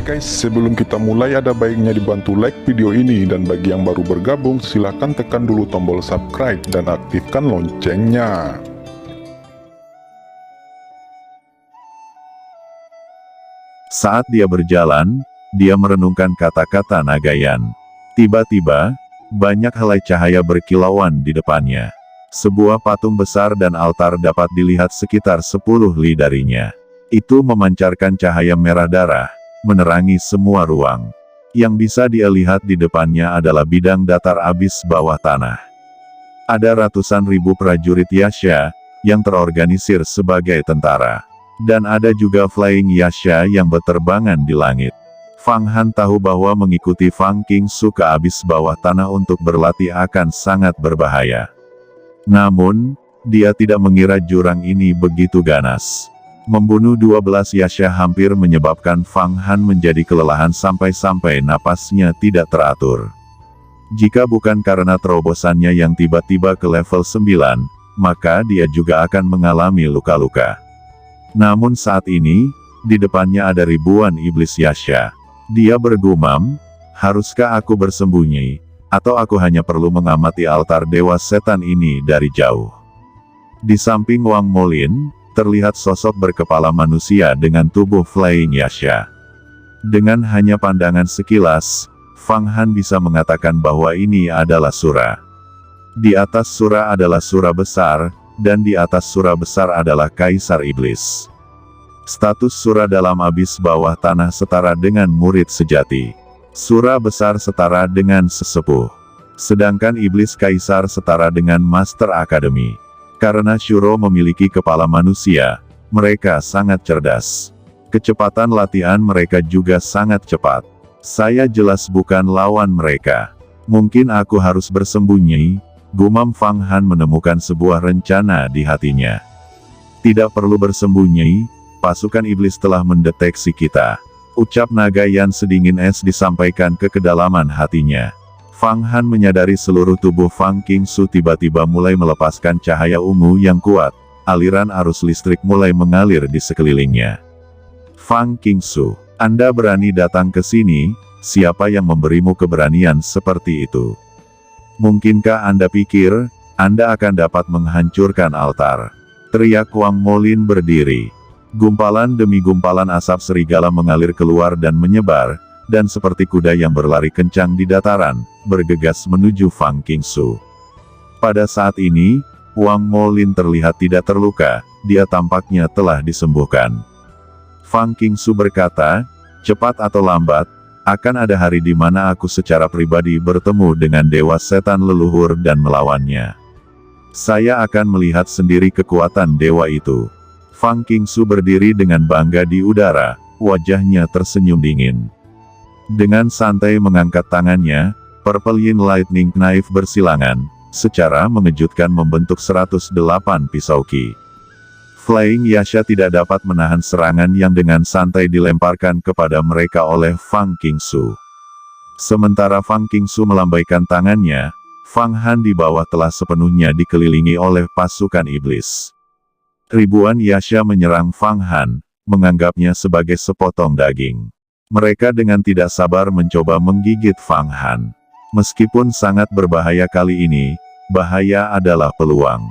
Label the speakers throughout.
Speaker 1: guys, sebelum kita mulai ada baiknya dibantu like video ini, dan bagi yang baru bergabung silahkan tekan dulu tombol subscribe dan aktifkan loncengnya.
Speaker 2: Saat dia berjalan, dia merenungkan kata-kata Nagayan. Tiba-tiba, banyak helai cahaya berkilauan di depannya. Sebuah patung besar dan altar dapat dilihat sekitar 10 li darinya. Itu memancarkan cahaya merah darah, menerangi semua ruang. Yang bisa dia lihat di depannya adalah bidang datar abis bawah tanah. Ada ratusan ribu prajurit Yasha, yang terorganisir sebagai tentara. Dan ada juga Flying Yasha yang berterbangan di langit. Fang Han tahu bahwa mengikuti Fang Qingsu ke abis bawah tanah untuk berlatih akan sangat berbahaya. Namun, dia tidak mengira jurang ini begitu ganas. Membunuh 12 Yasha hampir menyebabkan Fang Han menjadi kelelahan sampai-sampai napasnya tidak teratur. Jika bukan karena terobosannya yang tiba-tiba ke level 9, maka dia juga akan mengalami luka-luka. Namun saat ini, di depannya ada ribuan iblis Yasha. Dia bergumam, haruskah aku bersembunyi, atau aku hanya perlu mengamati altar dewa setan ini dari jauh? Di samping Wang Molin, terlihat sosok berkepala manusia dengan tubuh Flying Yasha. Dengan hanya pandangan sekilas, Fang Han bisa mengatakan bahwa ini adalah Sura. Di atas Sura adalah Sura besar, dan di atas Sura besar adalah Kaisar Iblis. Status Sura dalam abis bawah tanah setara dengan murid sejati. Sura besar setara dengan sesepuh. Sedangkan Iblis Kaisar setara dengan Master Academy. Karena Shuro memiliki kepala manusia, mereka sangat cerdas. Kecepatan latihan mereka juga sangat cepat. Saya jelas bukan lawan mereka. Mungkin aku harus bersembunyi, gumam Fang Han menemukan sebuah rencana di hatinya. Tidak perlu bersembunyi, pasukan iblis telah mendeteksi kita. Ucap Nagayan sedingin es disampaikan ke kedalaman hatinya. Fang Han menyadari seluruh tubuh Fang Qingsu tiba-tiba mulai melepaskan cahaya ungu yang kuat, aliran arus listrik mulai mengalir di sekelilingnya. Fang Qingsu, Anda berani datang ke sini, siapa yang memberimu keberanian seperti itu? Mungkinkah Anda pikir, Anda akan dapat menghancurkan altar? Teriak Wang Molin berdiri. Gumpalan demi gumpalan asap serigala mengalir keluar dan menyebar, dan seperti kuda yang berlari kencang di dataran, bergegas menuju Fang Qingsu. Pada saat ini, Wang Molin terlihat tidak terluka, dia tampaknya telah disembuhkan. Fang Qingsu berkata, cepat atau lambat, akan ada hari di mana aku secara pribadi bertemu dengan Dewa Setan leluhur dan melawannya. Saya akan melihat sendiri kekuatan dewa itu. Fang Qingsu berdiri dengan bangga di udara, wajahnya tersenyum dingin. Dengan santai mengangkat tangannya, Purple Yin Lightning Knife bersilangan, secara mengejutkan membentuk 108 pisau ki. Flying Yasha tidak dapat menahan serangan yang dengan santai dilemparkan kepada mereka oleh Fang Qingsu. Sementara Fang Qingsu melambaikan tangannya, Fang Han di bawah telah sepenuhnya dikelilingi oleh pasukan iblis. Ribuan Yasha menyerang Fang Han, menganggapnya sebagai sepotong daging. Mereka dengan tidak sabar mencoba menggigit Fang Han. Meskipun sangat berbahaya kali ini, bahaya adalah peluang.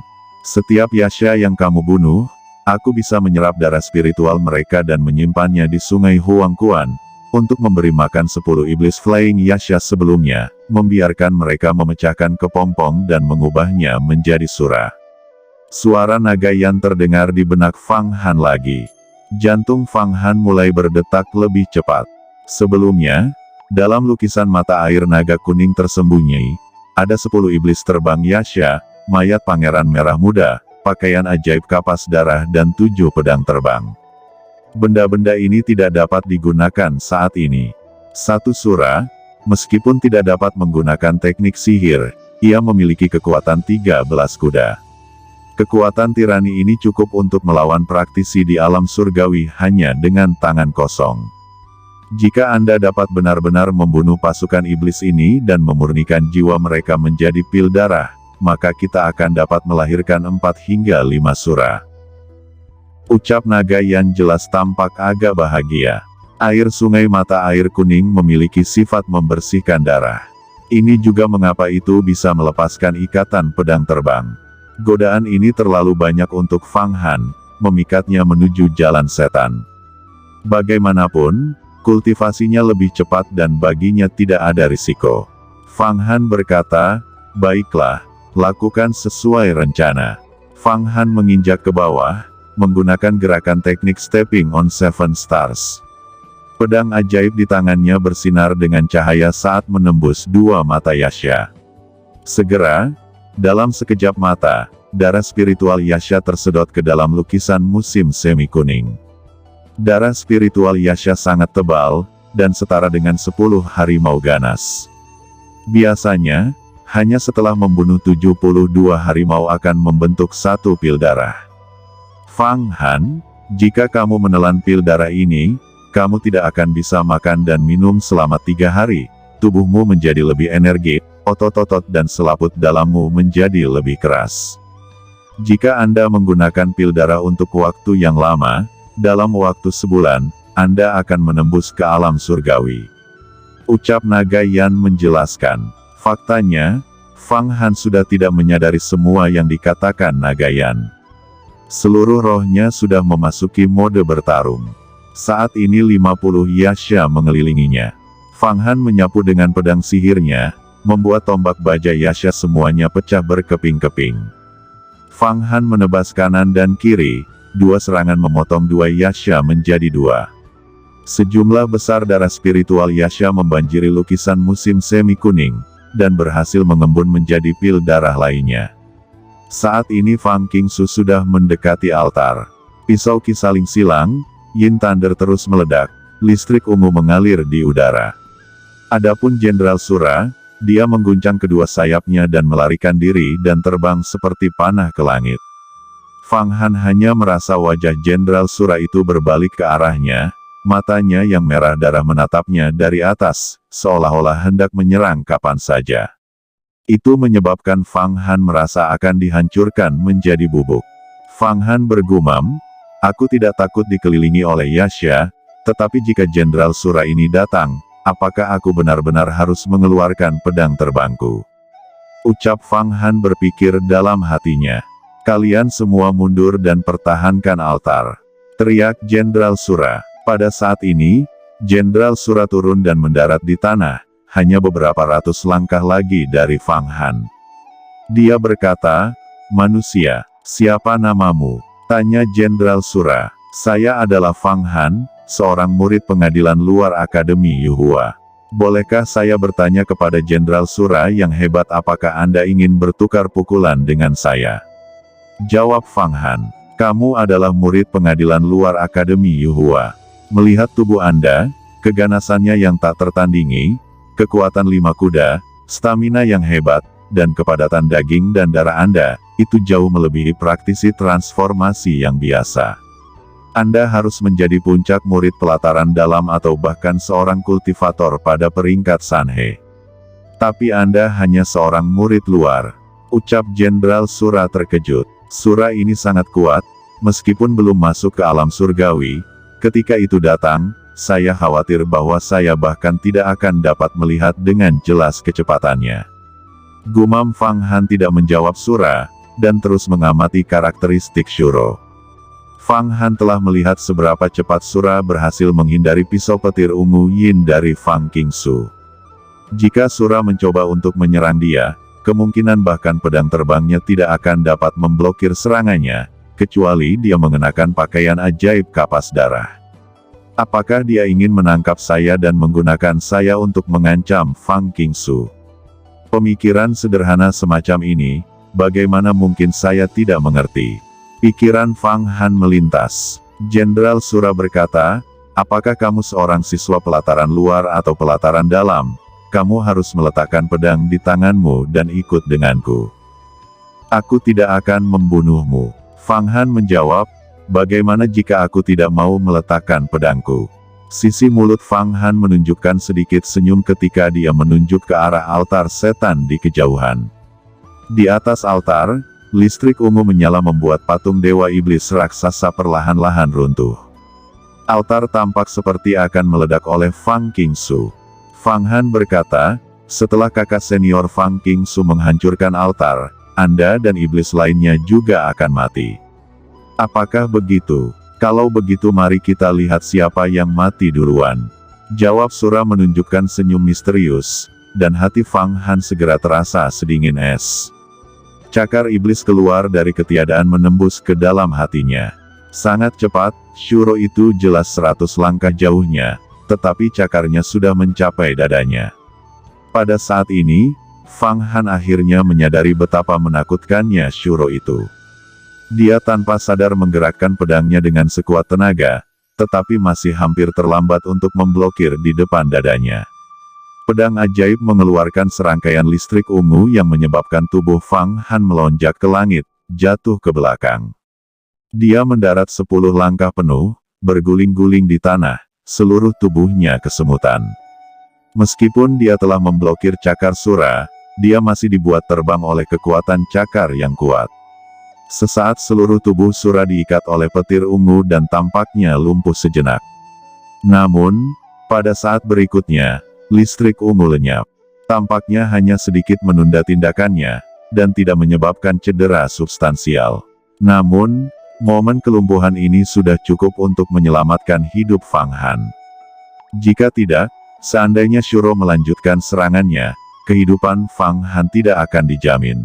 Speaker 2: Setiap Yasha yang kamu bunuh, aku bisa menyerap darah spiritual mereka dan menyimpannya di sungai Huangquan, untuk memberi makan 10 iblis Flying Yasha sebelumnya, membiarkan mereka memecahkan kepompong dan mengubahnya menjadi Sura. Suara Nagayan terdengar di benak Fang Han lagi. Jantung Fang Han mulai berdetak lebih cepat. Sebelumnya, dalam lukisan mata air naga kuning tersembunyi, ada 10 iblis terbang Yasha, mayat pangeran merah muda, pakaian ajaib kapas darah dan 7 pedang terbang. Benda-benda ini tidak dapat digunakan saat ini. Satu Sura, meskipun tidak dapat menggunakan teknik sihir, ia memiliki kekuatan 13 kuda. Kekuatan tirani ini cukup untuk melawan praktisi di alam surgawi hanya dengan tangan kosong. Jika Anda dapat benar-benar membunuh pasukan iblis ini dan memurnikan jiwa mereka menjadi pil darah, maka kita akan dapat melahirkan 4 hingga 5 Sura. Ucap Nagayan jelas tampak agak bahagia. Air sungai mata air kuning memiliki sifat membersihkan darah. Ini juga mengapa itu bisa melepaskan ikatan pedang terbang. Godaan ini terlalu banyak untuk Fang Han, memikatnya menuju jalan setan. Bagaimanapun, kultivasinya lebih cepat dan baginya tidak ada risiko. Fang Han berkata, "Baiklah, lakukan sesuai rencana." Fang Han menginjak ke bawah, menggunakan gerakan teknik Stepping on Seven Stars. Pedang ajaib di tangannya bersinar dengan cahaya saat menembus dua mata Yasha. Segera, dalam sekejap mata, darah spiritual Yasha tersedot ke dalam lukisan musim semi kuning. Darah spiritual Yasha sangat tebal, dan setara dengan 10 harimau ganas. Biasanya, hanya setelah membunuh 72 harimau akan membentuk satu pil darah. Fang Han, jika kamu menelan pil darah ini, kamu tidak akan bisa makan dan minum selama 3 hari, tubuhmu menjadi lebih energik, otot-otot dan selaput dalammu menjadi lebih keras. Jika Anda menggunakan pil darah untuk waktu yang lama, dalam waktu sebulan, Anda akan menembus ke alam surgawi. Ucap naga Yan menjelaskan. Faktanya, Fang Han sudah tidak menyadari semua yang dikatakan naga Yan. Seluruh rohnya sudah memasuki mode bertarung. Saat ini 50 Yasha mengelilinginya. Fang Han menyapu dengan pedang sihirnya, membuat tombak baja Yasha semuanya pecah berkeping-keping. Fang Han menebas kanan dan kiri, 2 serangan memotong 2 Yasha menjadi 2. Sejumlah besar darah spiritual Yasha membanjiri lukisan musim semi kuning, dan berhasil mengembun menjadi pil darah lainnya. Saat ini Fang Qingsu sudah mendekati altar. Pisau kisaling silang, Yin Thunder terus meledak, listrik ungu mengalir di udara. Adapun Jenderal Sura, dia mengguncang kedua sayapnya dan melarikan diri dan terbang seperti panah ke langit. Fang Han hanya merasa wajah Jenderal Sura itu berbalik ke arahnya, matanya yang merah darah menatapnya dari atas, seolah-olah hendak menyerang kapan saja. Itu menyebabkan Fang Han merasa akan dihancurkan menjadi bubuk. Fang Han bergumam, "Aku tidak takut dikelilingi oleh Yasha, tetapi jika Jenderal Sura ini datang, apakah aku benar-benar harus mengeluarkan pedang terbangku?" Ucap Fang Han berpikir dalam hatinya. "Kalian semua mundur dan pertahankan altar," teriak Jenderal Sura. Pada saat ini, Jenderal Sura turun dan mendarat di tanah, hanya beberapa ratus langkah lagi dari Fang Han. Dia berkata, "Manusia, siapa namamu?" tanya Jenderal Sura. "Saya adalah Fang Han, seorang murid pengadilan luar Akademi Yuhua. Bolehkah saya bertanya kepada Jenderal Sura yang hebat, apakah Anda ingin bertukar pukulan dengan saya?" Jawab Fang Han, "Kamu adalah murid pengadilan luar Akademi Yuhua. Melihat tubuh Anda, keganasannya yang tak tertandingi, kekuatan 5 kuda, stamina yang hebat, dan kepadatan daging dan darah Anda, itu jauh melebihi praktisi transformasi yang biasa. Anda harus menjadi puncak murid pelataran dalam atau bahkan seorang kultivator pada peringkat Sanhe. Tapi Anda hanya seorang murid luar," ucap Jenderal Sura terkejut. Sura ini sangat kuat, meskipun belum masuk ke alam surgawi. Ketika itu datang, saya khawatir bahwa saya bahkan tidak akan dapat melihat dengan jelas kecepatannya. Gumam Fang Han tidak menjawab Sura, dan terus mengamati karakteristik Shuro. Fang Han telah melihat seberapa cepat Sura berhasil menghindari pisau petir ungu Yin dari Fang Qingsu. Jika Sura mencoba untuk menyerang dia, kemungkinan bahkan pedang terbangnya tidak akan dapat memblokir serangannya, kecuali dia mengenakan pakaian ajaib kapas darah. Apakah dia ingin menangkap saya dan menggunakan saya untuk mengancam Fang Qingsu? Pemikiran sederhana semacam ini, bagaimana mungkin saya tidak mengerti? Pikiran Fang Han melintas. Jenderal Sura berkata, "Apakah kamu seorang siswa pelataran luar atau pelataran dalam? Kamu harus meletakkan pedang di tanganmu dan ikut denganku. Aku tidak akan membunuhmu." Fang Han menjawab, "Bagaimana jika aku tidak mau meletakkan pedangku?" Sisi mulut Fang Han menunjukkan sedikit senyum ketika dia menunjuk ke arah altar setan di kejauhan. Di atas altar, listrik ungu menyala membuat patung Dewa Iblis raksasa perlahan-lahan runtuh. Altar tampak seperti akan meledak oleh Fang Qingsu. Fang Han berkata, setelah kakak senior Fang Qingsu menghancurkan altar, Anda dan iblis lainnya juga akan mati. Apakah begitu? Kalau begitu mari kita lihat siapa yang mati duluan. Jawab Sura menunjukkan senyum misterius, dan hati Fang Han segera terasa sedingin es. Cakar iblis keluar dari ketiadaan menembus ke dalam hatinya. Sangat cepat, Shuro itu jelas 100 langkah jauhnya, tetapi cakarnya sudah mencapai dadanya. Pada saat ini, Fang Han akhirnya menyadari betapa menakutkannya Shuro itu. Dia tanpa sadar menggerakkan pedangnya dengan sekuat tenaga, tetapi masih hampir terlambat untuk memblokir di depan dadanya. Pedang ajaib mengeluarkan serangkaian listrik ungu yang menyebabkan tubuh Fang Han melonjak ke langit, jatuh ke belakang. Dia mendarat 10 langkah penuh, berguling-guling di tanah, seluruh tubuhnya kesemutan. Meskipun dia telah memblokir cakar Sura, dia masih dibuat terbang oleh kekuatan cakar yang kuat. Sesaat seluruh tubuh Sura diikat oleh petir ungu dan tampaknya lumpuh sejenak. Namun, pada saat berikutnya, listrik ungu lenyap. Tampaknya hanya sedikit menunda tindakannya, dan tidak menyebabkan cedera substansial. Namun, momen kelumpuhan ini sudah cukup untuk menyelamatkan hidup Fang Han. Jika tidak, seandainya Shuro melanjutkan serangannya, kehidupan Fang Han tidak akan dijamin.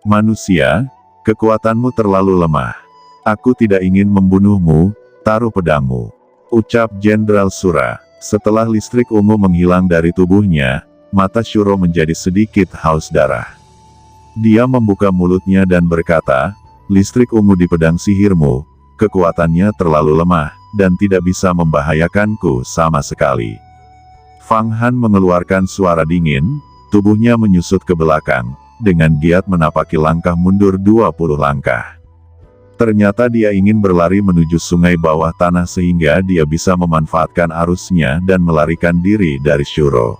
Speaker 2: Manusia, kekuatanmu terlalu lemah. Aku tidak ingin membunuhmu, taruh pedangmu. Ucap Jenderal Sura. Setelah listrik ungu menghilang dari tubuhnya, mata Shuro menjadi sedikit haus darah. Dia membuka mulutnya dan berkata, listrik ungu di pedang sihirmu, kekuatannya terlalu lemah, dan tidak bisa membahayakanku sama sekali. Fang Han mengeluarkan suara dingin, tubuhnya menyusut ke belakang, dengan giat menapaki langkah mundur 20 langkah. Ternyata dia ingin berlari menuju sungai bawah tanah sehingga dia bisa memanfaatkan arusnya dan melarikan diri dari Shuro.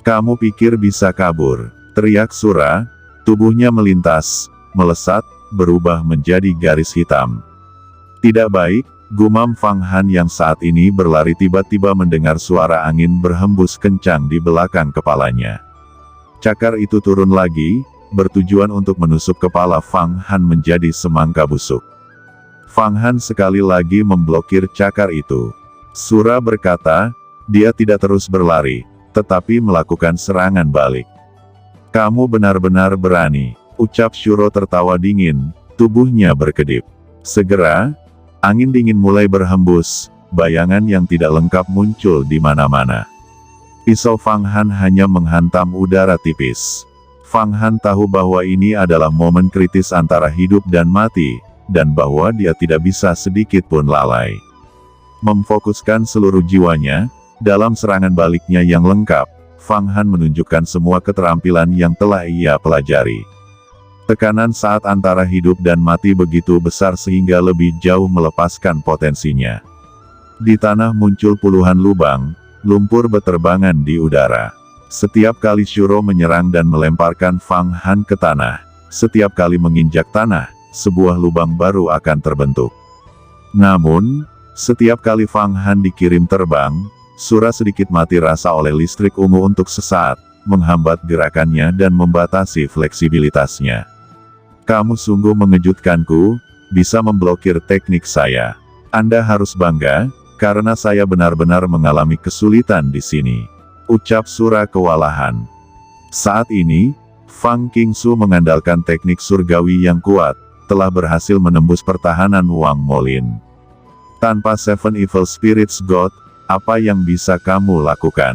Speaker 2: Kamu pikir bisa kabur? Teriak Sura, tubuhnya melintas, melesat, berubah menjadi garis hitam. Tidak baik, gumam Fang Han yang saat ini berlari tiba-tiba mendengar suara angin berhembus kencang di belakang kepalanya. Cakar itu turun lagi, bertujuan untuk menusuk kepala Fang Han menjadi semangka busuk. Fang Han sekali lagi memblokir cakar itu. Sura berkata, dia tidak terus berlari, tetapi melakukan serangan balik. Kamu benar-benar berani. Ucap Shuro tertawa dingin, tubuhnya berkedip. Segera, angin dingin mulai berhembus, bayangan yang tidak lengkap muncul di mana-mana. Pisau Fang Han hanya menghantam udara tipis. Fang Han tahu bahwa ini adalah momen kritis antara hidup dan mati, dan bahwa dia tidak bisa sedikit pun lalai. Memfokuskan seluruh jiwanya, dalam serangan baliknya yang lengkap, Fang Han menunjukkan semua keterampilan yang telah ia pelajari. Tekanan saat antara hidup dan mati begitu besar sehingga lebih jauh melepaskan potensinya. Di tanah muncul puluhan lubang, lumpur beterbangan di udara. Setiap kali Shuro menyerang dan melemparkan Fang Han ke tanah, setiap kali menginjak tanah, sebuah lubang baru akan terbentuk. Namun, setiap kali Fang Han dikirim terbang, Sura sedikit mati rasa oleh listrik ungu untuk sesaat, menghambat gerakannya dan membatasi fleksibilitasnya. Kamu sungguh mengejutkanku, bisa memblokir teknik saya. Anda harus bangga, karena saya benar-benar mengalami kesulitan di sini. Ucap Sura kewalahan. Saat ini, Fang Qingsu mengandalkan teknik surgawi yang kuat, telah berhasil menembus pertahanan Wang Molin. Tanpa Seven Evil Spirits God, apa yang bisa kamu lakukan?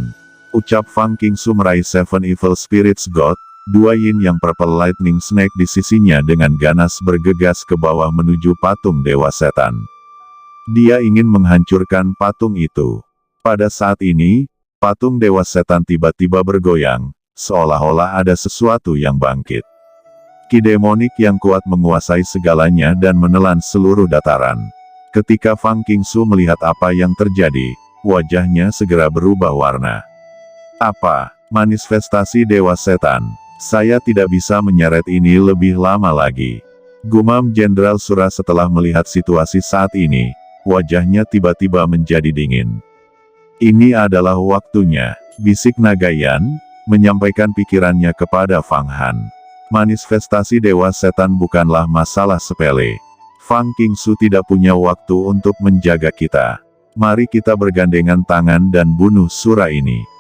Speaker 2: Ucap Fang Qingsu meraih Seven Evil Spirits God. Dua yin yang purple lightning snake di sisinya dengan ganas bergegas ke bawah menuju patung Dewa Setan. Dia ingin menghancurkan patung itu. Pada saat ini, patung Dewa Setan tiba-tiba bergoyang, seolah-olah ada sesuatu yang bangkit. Ki demonik yang kuat menguasai segalanya dan menelan seluruh dataran. Ketika Fang Qingsu melihat apa yang terjadi, wajahnya segera berubah warna. Apa? Manifestasi Dewa Setan. Saya tidak bisa menyeret ini lebih lama lagi. Gumam Jenderal Sura setelah melihat situasi saat ini, wajahnya tiba-tiba menjadi dingin. Ini adalah waktunya, bisik Nagayan, menyampaikan pikirannya kepada Fang Han. Manifestasi Dewa Setan bukanlah masalah sepele. Fang Qingsu tidak punya waktu untuk menjaga kita. Mari kita bergandengan tangan dan bunuh Sura ini.